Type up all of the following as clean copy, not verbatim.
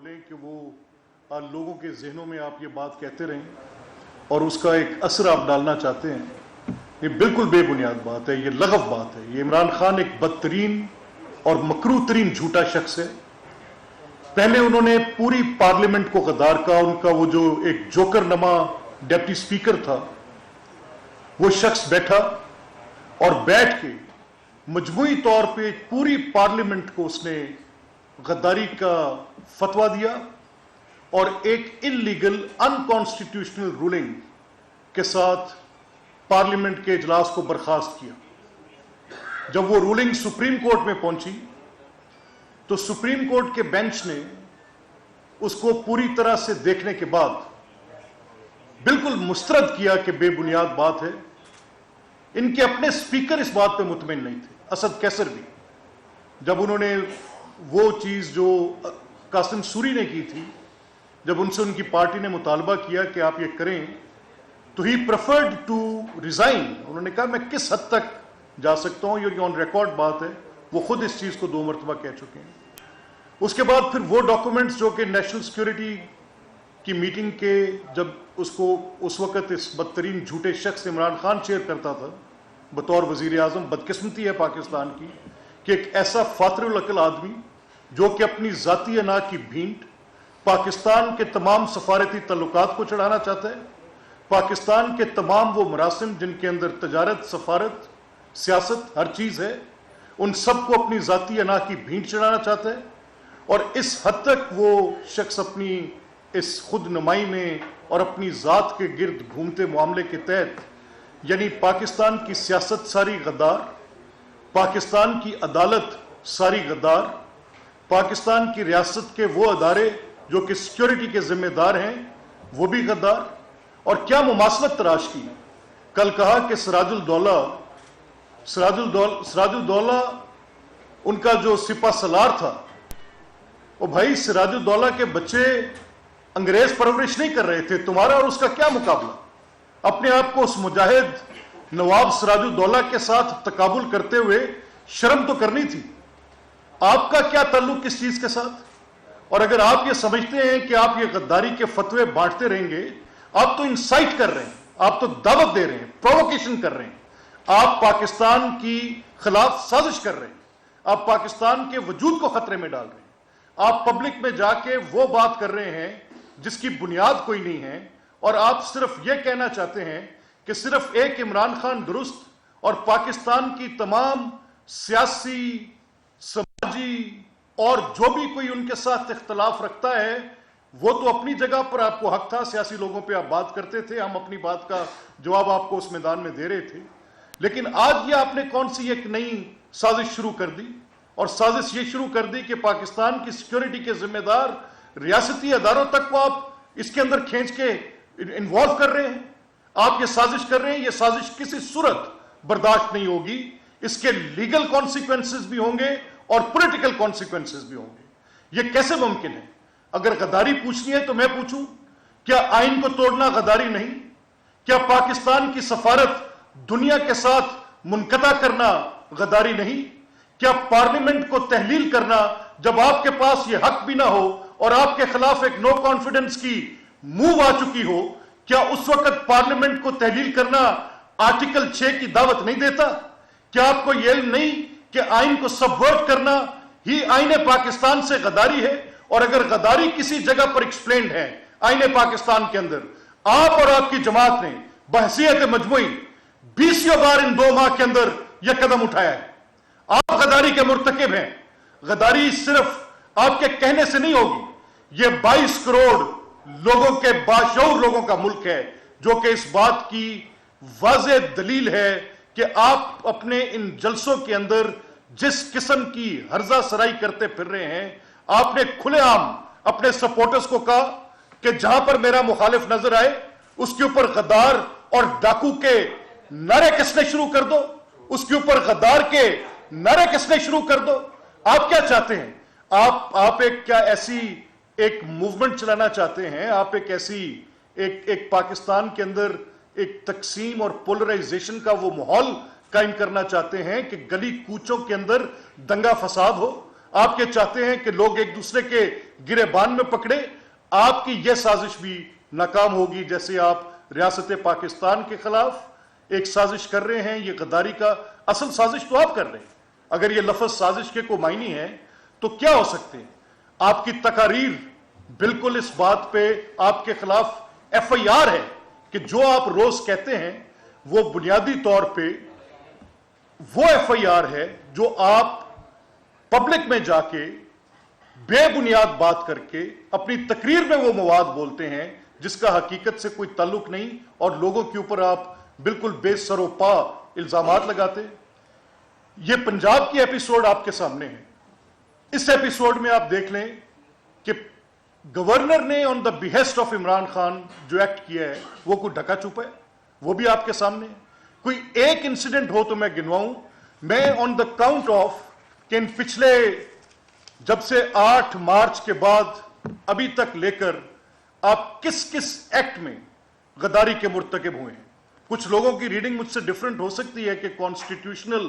बोलें कि वो लोगों के जहनों में आप ये बात कहते रहें और उसका एक असर आप डालना चाहते हैं, ये बिल्कुल बेबुनियाद बात है, ये लगफ बात है। ये इमरान खान एक बदतरीन और मकरूह तरीन झूठा शख्स है। पहले उन्होंने पूरी पार्लियामेंट को गद्दार का, उनका वो जो एक जोकर नमा डिप्टी स्पीकर था, वो शख्स बैठा और बैठ के मजमूई तौर पे पूरी पार्लियामेंट को उसने गद्दारी का फतवा दिया और एक इलीगल अनकॉन्स्टिट्यूशनल रूलिंग के साथ पार्लियामेंट के इजलास को बर्खास्त किया। जब वो रूलिंग सुप्रीम कोर्ट में पहुंची तो सुप्रीम कोर्ट के बेंच ने उसको पूरी तरह से देखने के बाद बिल्कुल मुस्तरद किया कि बेबुनियाद बात है। इनके अपने स्पीकर इस बात पे मुतमिन नहीं थे, असद कैसर भी। जब उन्होंने वो चीज जो कासिम सूरी ने की थी, जब उनसे उनकी पार्टी ने मुतालबा किया कि आप ये करें, तो ही प्रेफर्ड टू रिजाइन। उन्होंने कहा मैं किस हद तक जा सकता हूं, ये ऑन रिकॉर्ड बात है, वो खुद इस चीज को 2 मरतबा कह चुके हैं। उसके बाद फिर वो डॉक्यूमेंट्स जो कि नेशनल सिक्योरिटी की मीटिंग के, जब उसको उस वक्त इस बदतरीन झूठे शख्स इमरान खान चेयर करता था बतौर वजीर आजम, बदकिस्मती है पाकिस्तान की कि एक ऐसा फातरुल अकल आदमी जो कि अपनी जाती अना की भींट पाकिस्तान के तमाम सफारती तल्लुकात को चढ़ाना चाहता है, पाकिस्तान के तमाम वो मरासिम जिनके अंदर तजारत, सफारत, सियासत हर चीज है, उन सबको अपनी जाती अना की भींट चढ़ाना चाहता है। और इस हद तक वो शख्स अपनी इस खुद नुमाई में और अपनी जात के गिर्द घूमते मामले के तहत, यानी पाकिस्तान की सियासत सारी गद्दार, पाकिस्तान की अदालत सारी गद्दार, पाकिस्तान की रियासत के वो अदारे जो कि सिक्योरिटी के जिम्मेदार हैं वो भी गद्दार। और क्या मुमासलत तराश की। कल कहा कि सिराजुल दौला उनका जो सिपा सलार था, वो भाई सिराजुल दौला के बच्चे अंग्रेज परवरिश नहीं कर रहे थे, तुम्हारा और उसका क्या मुकाबला। अपने आप को उस मुजाहिद नवाब सिराजुल दौला के साथ तकाबुल करते हुए शर्म तो करनी थी। आपका क्या ताल्लुक किस चीज के साथ। और अगर आप ये समझते हैं कि आप ये गद्दारी के फतवे बांटते रहेंगे, आप तो इंसाइट कर रहे हैं, आप तो दावत दे रहे हैं, प्रोवोकेशन कर रहे हैं, आप पाकिस्तान की खिलाफ साजिश कर रहे हैं, आप पाकिस्तान के वजूद को खतरे में डाल रहे हैं, आप पब्लिक में जाके वो बात कर रहे हैं जिसकी बुनियाद कोई नहीं है, और आप सिर्फ ये कहना चाहते हैं कि सिर्फ एक इमरान खान दुरुस्त और पाकिस्तान की तमाम सियासी, समाजी और जो भी कोई उनके साथ इख्तलाफ रखता है वो तो अपनी जगह पर आपको हक था, सियासी लोगों पे आप बात करते थे, हम अपनी बात का जवाब आपको उस मैदान में दे रहे थे। लेकिन आज ये आपने कौन सी एक नई साजिश शुरू कर दी, और साजिश ये शुरू कर दी कि पाकिस्तान की सिक्योरिटी के जिम्मेदार रियासती अदारों तक को आप इसके अंदर खींच के इन्वॉल्व कर रहे हैं, आप ये साजिश कर रहे हैं। ये साजिश किसी सूरत बर्दाश्त नहीं होगी, इसके लीगल कॉन्सिक्वेंसेस भी होंगे और पॉलिटिकल कॉन्सिक्वेंसेस भी होंगे। ये कैसे मुमकिन है। अगर गद्दारी पूछनी है तो मैं पूछूं, क्या आइन को तोड़ना गद्दारी नहीं? क्या पाकिस्तान की सफारत दुनिया के साथ मुनक़ता करना गद्दारी नहीं? क्या पार्लियामेंट को तहलील करना जब आपके पास यह हक भी ना हो और आपके खिलाफ एक नो कॉन्फिडेंस की मूव आ चुकी हो, क्या उस वक्त पार्लियामेंट को तहलील करना आर्टिकल 6 की दावत नहीं देता? क्या आपको यह नहीं कि आइन को सबवर्ट करना ही आईने पाकिस्तान से गद्दारी है? और अगर गद्दारी किसी जगह पर एक्सप्लेन्ड है आईने पाकिस्तान के अंदर, आप और आपकी जमात ने बहसियत मजमुई 20 बार इन 2 माह के अंदर यह कदम उठाया है। आप गद्दारी के मुर्तकिब हैं। गद्दारी सिर्फ आपके कहने से नहीं होगी। यह 22 करोड़ लोगों के बाशऊर लोगों का मुल्क है, जो कि इस बात की वाज़े दलील है कि आप अपने इन जलसों के अंदर जिस किस्म की हर्जा सराई करते फिर रहे हैं। आपने खुलेआम अपने सपोर्टर्स को कहा कि जहां पर मेरा मुखालिफ नजर आए उसके ऊपर गद्दार और डाकू के नारे कसने शुरू कर दो, उसके ऊपर गद्दार के नारे कसने शुरू कर दो। आप क्या चाहते हैं? आप एक क्या ऐसी एक मूवमेंट चलाना चाहते हैं? आप एक ऐसी एक पाकिस्तान के अंदर एक तकसीम और पोलराइजेशन का वो माहौल कायम करना चाहते हैं कि गली कूचों के अंदर दंगा फसाद हो? آپ کے چاہتے ہیں کہ لوگ ایک دوسرے کے گریبان میں پکڑے. آپ کی یہ سازش بھی ناکام ہوگی. جیسے آپ ریاست پاکستان کے خلاف ایک سازش کر رہے ہیں, یہ غداری کا اصل سازش تو آپ کر رہے ہیں. اگر یہ لفظ سازش کے کوئی معنی ہے تو کیا ہو سکتے ہیں؟ آپ کی تقاریر بالکل اس بات پہ آپ کے خلاف ایف آئی آر ہے کہ جو آپ روز کہتے ہیں وہ بنیادی طور پہ وہ ایف آئی آر ہے جو آپ پبلک میں جا کے بے بنیاد بات کر کے اپنی تقریر میں وہ مواد بولتے ہیں جس کا حقیقت سے کوئی تعلق نہیں, اور لوگوں کے اوپر آپ بالکل بے سر و پا الزامات لگاتے. یہ پنجاب کی ایپیسوڈ آپ کے سامنے ہے. اس ایپیسوڈ میں آپ دیکھ لیں کہ گورنر نے آن دا بیہسٹ آف عمران خان جو ایکٹ کیا ہے وہ کوئی ڈھکا چھپا ہے, وہ بھی آپ کے سامنے ہے. کوئی ایک انسیڈنٹ ہو تو میں گنواؤں. میں آن دا کاؤنٹ آف کہ ان پچھلے جب سے 8 مارچ کے بعد ابھی تک لے کر آپ کس کس ایکٹ میں غداری کے مرتکب ہوئے ہیں. کچھ لوگوں کی ریڈنگ مجھ سے ڈیفرنٹ ہو سکتی ہے کہ کانسٹیٹیوشنل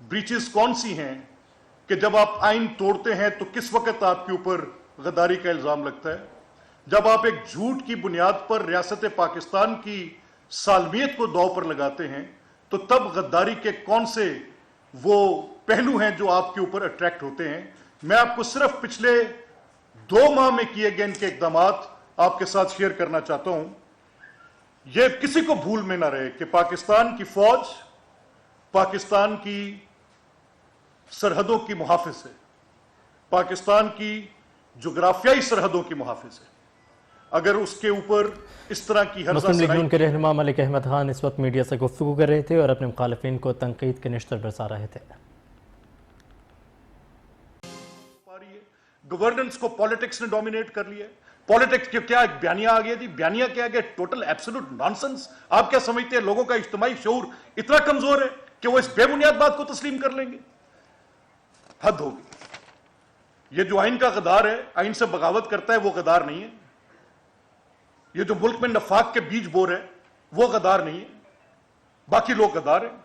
بریچز کون سی ہیں, کہ جب آپ آئین توڑتے ہیں تو کس وقت آپ کے اوپر غداری کا الزام لگتا ہے. جب آپ ایک جھوٹ کی بنیاد پر ریاست پاکستان کی سالمیت کو داؤ پر لگاتے ہیں تو تب غداری کے کون سے وہ پہلو ہیں جو آپ کے اوپر اٹریکٹ ہوتے ہیں. میں آپ کو صرف پچھلے 2 ماہ میں کیے گئے ان کے اقدامات آپ کے ساتھ شیئر کرنا چاہتا ہوں. یہ کسی کو بھول میں نہ رہے کہ پاکستان کی فوج پاکستان کی سرحدوں کی محافظ ہے, پاکستان کی جغرافیائی سرحدوں کی محافظ ہے. اگر اس کے اوپر اس طرح کی مسلم لیگ نون کے رہنما ملک احمد خان اس وقت میڈیا سے گفتگو کر رہے تھے اور اپنے مخالفین کو تنقید کے نشتر برسا رہے تھے. گورننس کو پالیٹکس نے ڈومینیٹ کر لیا. پالیٹکس کے کیا ایک بیانیہ آ گیا تھی, بیانیہ کیا گیا, ٹوٹل ایبسولوٹ نانسنس. آپ کیا سمجھتے ہیں لوگوں کا اجتماعی شعور اتنا کمزور ہے کہ وہ اس بے بنیاد بات کو تسلیم کر لیں گے؟ حد ہوگی. یہ جو آئین کا غدار ہے, آئین سے بغاوت کرتا ہے, وہ غدار نہیں ہے. یہ جو ملک میں نفاق کے بیج بور ہے وہ غدار نہیں ہے. باقی لوگ غدار ہیں.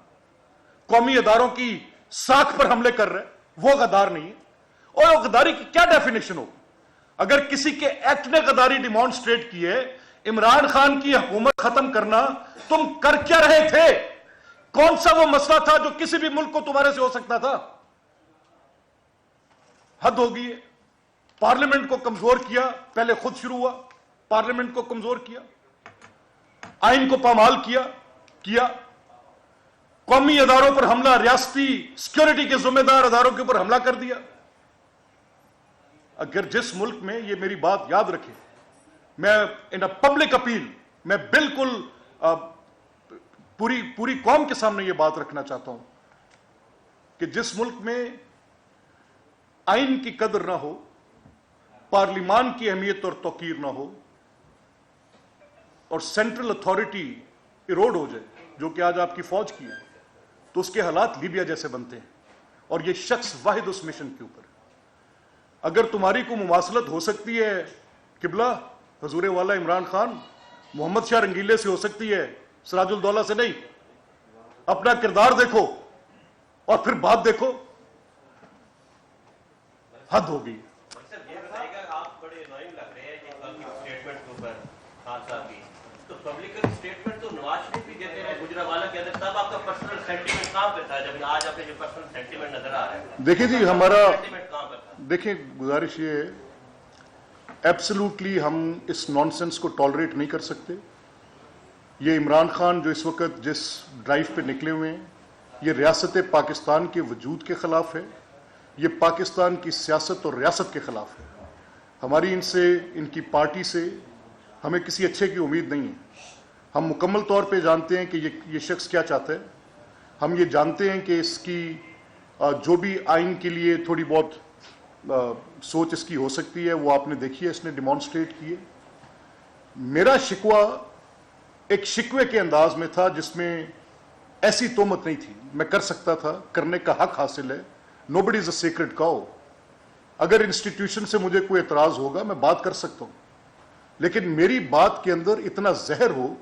قومی اداروں کی ساکھ پر حملے کر رہے ہیں وہ غدار نہیں ہے. اور غداری کی کیا ڈیفینیشن ہو؟ اگر کسی کے ایکٹ نے غداری ڈیمانسٹریٹ کی ہے, عمران خان کی حکومت ختم کرنا, تم کر کیا رہے تھے؟ کون سا وہ مسئلہ تھا جو کسی بھی ملک کو تمہارے سے ہو سکتا تھا؟ حد ہوگی ہے. پارلیمنٹ کو کمزور کیا, پہلے خود شروع ہوا, پارلیمنٹ کو کمزور کیا, آئین کو پامال کیا, قومی اداروں پر حملہ, ریاستی سیکورٹی کے ذمہ دار اداروں کے اوپر حملہ کر دیا. اگر جس ملک میں, یہ میری بات یاد رکھیں, میں ان اے پبلک اپیل, میں بالکل پوری قوم کے سامنے یہ بات رکھنا چاہتا ہوں کہ جس ملک میں آئین کی قدر نہ ہو, پارلیمان کی اہمیت اور توقیر نہ ہو, اور سینٹرل اتھارٹی ایروڈ ہو جائے, جو کہ آج آپ کی فوج کی ہے, تو اس کے حالات لیبیا جیسے بنتے ہیں. اور یہ شخص واحد اس مشن کے اوپر. اگر تمہاری کو مماثلت ہو سکتی ہے قبلہ حضور والا عمران خان, محمد شاہ رنگیلے سے ہو سکتی ہے, سراج الدولہ سے نہیں. اپنا کردار دیکھو اور پھر بات دیکھو. حد ہو گئی. آپ بڑے انوائنگ لگ رہے ہیں کہ اسٹیٹمنٹ کے اوپر خان صاحب کی, تو پبلکلی اسٹیٹمنٹ تو نواز شریف بھی دیتے ہیں گجرانوالہ کے اندر, تب آپ کا پرسنل سینٹیمنٹ کہاں پہ تھا جب آج آپ نے جو پرسنل سینٹیمنٹ نظر آ رہا ہے؟ دیکھیں جی, ہمارا سینٹیمنٹ کہاں پہ تھا؟ دیکھیں, گزارش یہ ہے, ایبسلوٹلی ہم اس نان سینس کو ٹالریٹ نہیں کر سکتے. یہ عمران خان جو اس وقت جس ڈرائیو پہ نکلے ہوئے ہیں, یہ ریاست پاکستان کے وجود کے خلاف ہے, یہ پاکستان کی سیاست اور ریاست کے خلاف ہے. ہماری ان کی پارٹی سے ہمیں کسی اچھے کی امید نہیں ہے. ہم مکمل طور پہ جانتے ہیں کہ یہ شخص کیا چاہتا ہے. ہم یہ جانتے ہیں کہ اس کی جو بھی آئین کے لیے تھوڑی بہت سوچ اس کی ہو سکتی ہے, وہ آپ نے دیکھی ہے, اس نے ڈیمانسٹریٹ کی ہے. میرا شکوہ ایک شکوے کے انداز میں تھا جس میں ایسی تہمت نہیں تھی. میں کر سکتا تھا, کرنے کا حق حاصل ہے. نوبڈی از اے سیکرڈ کاؤ. اگر انسٹیٹیوشن سے مجھے کوئی اعتراض ہوگا میں بات کر سکتا ہوں, لیکن میری بات کے اندر اتنا زہر ہو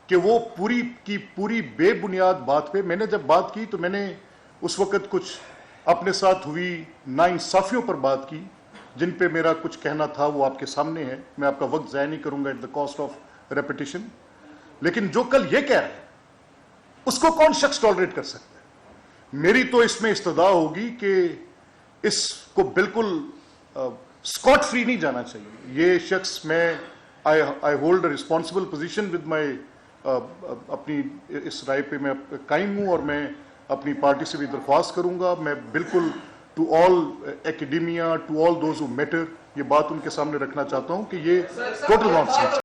کہ وہ پوری کی پوری بے بنیاد بات پہ. میں نے جب بات کی تو میں نے اس وقت کچھ अपने साथ हुई नाइंसाफियों पर बात की, जिन पे मेरा कुछ कहना था वो आपके सामने है। मैं आपका वक्त ज़ाया नहीं करूंगा at the cost of repetition. लेकिन जो कल ये कह रहे हैं उसको कौन शख्स टॉलरेट कर सकता है? मेरी तो इसमें इस्तदा होगी कि इसको बिल्कुल स्कॉट फ्री नहीं जाना चाहिए। ये शख्स, मैं I hold a responsible position with my अपनी इस राय पे मैं कायम हूँ, और मैं अपनी पार्टी से भी दरख्वास्त करूंगा। मैं बिल्कुल to all academia, to all those who matter, ये बात उनके सामने रखना चाहता हूं कि ये टोटल नॉनसेंस।